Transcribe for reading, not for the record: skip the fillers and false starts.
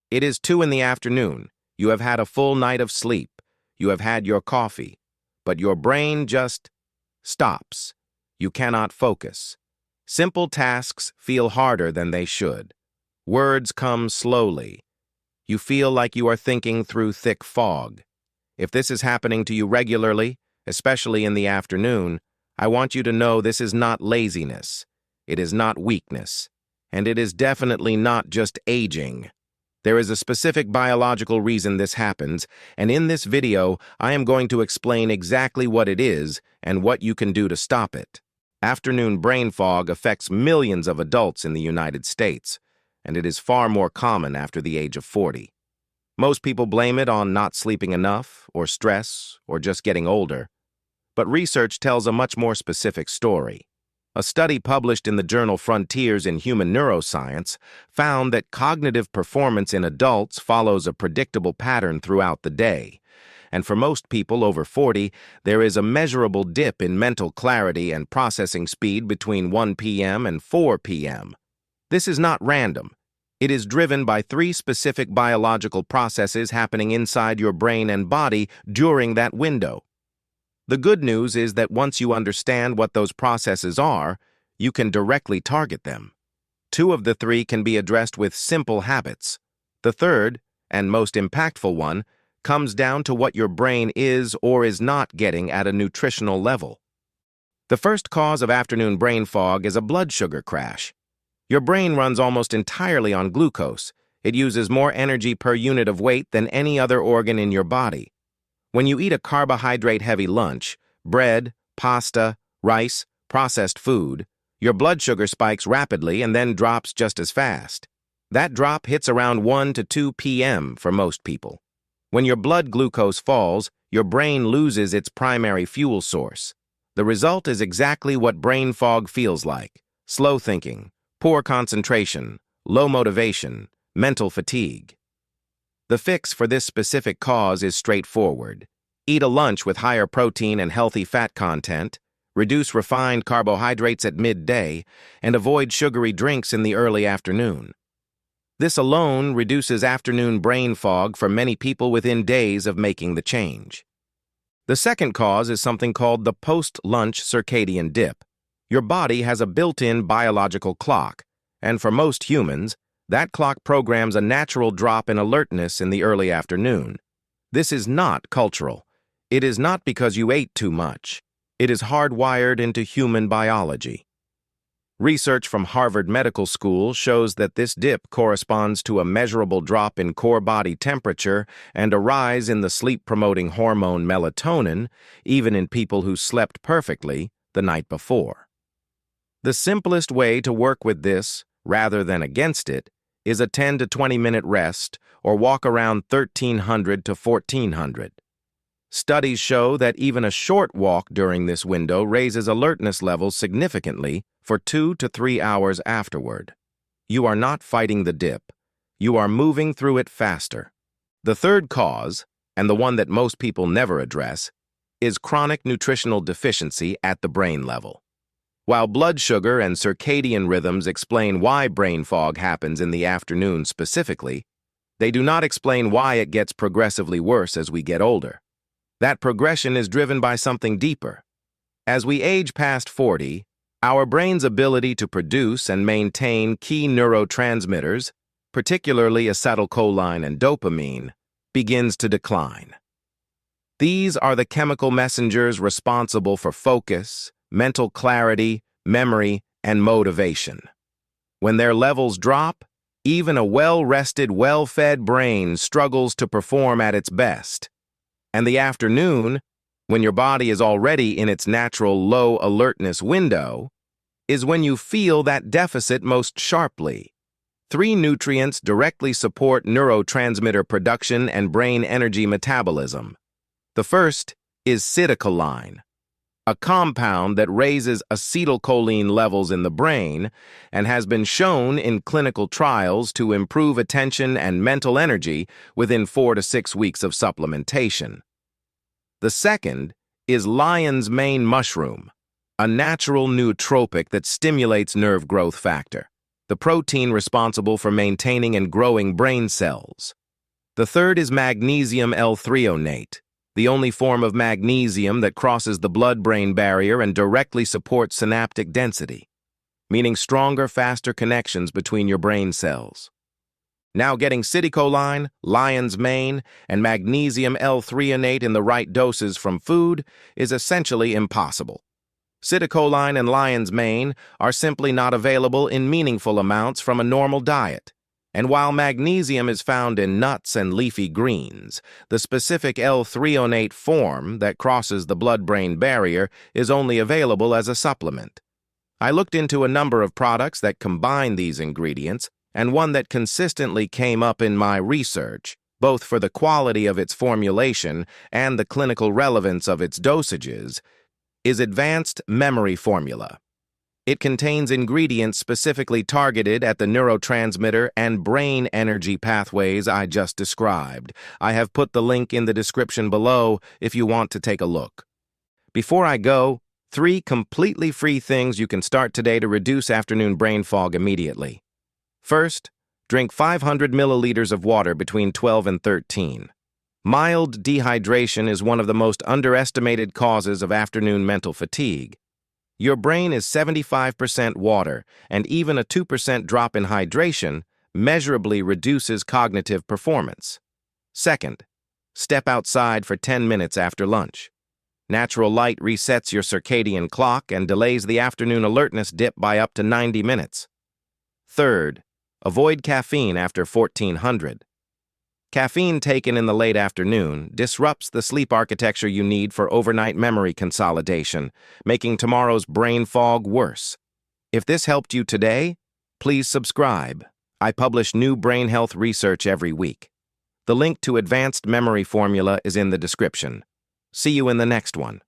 It is 2 in the afternoon. You have had a full night of sleep. You have had your coffee. But your brain just stops. You cannot focus. Simple tasks feel harder than they should. Words come slowly. You feel like you are thinking through thick fog. If this is happening to you regularly, especially in the afternoon, I want you to know this is not laziness. It is not weakness. And it is definitely not just aging. There is a specific biological reason this happens, and in this video, I am going to explain exactly what it is and what you can do to stop it. Afternoon brain fog affects millions of adults in the United States, and it is far more common after the age of 40. Most people blame it on not sleeping enough, or stress, or just getting older. But research tells a much more specific story. A study published in the journal Frontiers in Human Neuroscience found that cognitive performance in adults follows a predictable pattern throughout the day. And for most people over 40, there is a measurable dip in mental clarity and processing speed between 1 p.m. and 4 p.m. This is not random. It is driven by 3 specific biological processes happening inside your brain and body during that window. The good news is that once you understand what those processes are, you can directly target them. 2 of the 3 can be addressed with simple habits. The third, and most impactful one, comes down to what your brain is or is not getting at a nutritional level. The first cause of afternoon brain fog is a blood sugar crash. Your brain runs almost entirely on glucose. It uses more energy per unit of weight than any other organ in your body. When you eat a carbohydrate-heavy lunch, bread, pasta, rice, processed food, your blood sugar spikes rapidly and then drops just as fast. That drop hits around 1 to 2 p.m. for most people. When your blood glucose falls, your brain loses its primary fuel source. The result is exactly what brain fog feels like: slow thinking, poor concentration, low motivation, mental fatigue. The fix for this specific cause is straightforward. Eat a lunch with higher protein and healthy fat content, reduce refined carbohydrates at midday, and avoid sugary drinks in the early afternoon. This alone reduces afternoon brain fog for many people within days of making the change. The second cause is something called the post-lunch circadian dip. Your body has a built-in biological clock, and for most humans, that clock programs a natural drop in alertness in the early afternoon. This is not cultural. It is not because you ate too much. It is hardwired into human biology. Research from Harvard Medical School shows that this dip corresponds to a measurable drop in core body temperature and a rise in the sleep-promoting hormone melatonin, even in people who slept perfectly the night before. The simplest way to work with this, rather than against it, is a 10 to 20-minute rest or walk around 1,300 to 1,400. Studies show that even a short walk during this window raises alertness levels significantly for 2 to 3 hours afterward. You are not fighting the dip. You are moving through it faster. The third cause, and the one that most people never address, is chronic nutritional deficiency at the brain level. While blood sugar and circadian rhythms explain why brain fog happens in the afternoon specifically, they do not explain why it gets progressively worse as we get older. That progression is driven by something deeper. As we age past 40, our brain's ability to produce and maintain key neurotransmitters, particularly acetylcholine and dopamine, begins to decline. These are the chemical messengers responsible for focus, mental clarity, memory, and motivation. When their levels drop, even a well-rested, well-fed brain struggles to perform at its best. And the afternoon, when your body is already in its natural low alertness window, is when you feel that deficit most sharply. 3 nutrients directly support neurotransmitter production and brain energy metabolism. The first is Citicoline, a compound that raises acetylcholine levels in the brain and has been shown in clinical trials to improve attention and mental energy within 4 to 6 weeks of supplementation. The second is lion's mane mushroom, a natural nootropic that stimulates nerve growth factor. the protein responsible for maintaining and growing brain cells. The third is magnesium L-Threonate, the only form of magnesium that crosses the blood-brain barrier and directly supports synaptic density, meaning stronger, faster connections between your brain cells. Now, getting Citicoline, lion's mane, and magnesium L-Threonate in the right doses from food is essentially impossible. Citicoline and lion's mane are simply not available in meaningful amounts from a normal diet. And while magnesium is found in nuts and leafy greens, the specific L-Threonate form that crosses the blood-brain barrier is only available as a supplement. I looked into a number of products that combine these ingredients, and one that consistently came up in my research, both for the quality of its formulation and the clinical relevance of its dosages, is Advanced Memory Formula. It contains ingredients specifically targeted at the neurotransmitter and brain energy pathways I just described. I have put the link in the description below if you want to take a look. Before I go, 3 completely free things you can start today to reduce afternoon brain fog immediately. First, drink 500 milliliters of water between 12 and 13. Mild dehydration is one of the most underestimated causes of afternoon mental fatigue. Your brain is 75% water, and even a 2% drop in hydration measurably reduces cognitive performance. Second, step outside for 10 minutes after lunch. Natural light resets your circadian clock and delays the afternoon alertness dip by up to 90 minutes. Third, avoid caffeine after 1400. Caffeine taken in the late afternoon disrupts the sleep architecture you need for overnight memory consolidation, making tomorrow's brain fog worse. If this helped you today, please subscribe. I publish new brain health research every week. The link to Advanced Memory Formula is in the description. See you in the next one.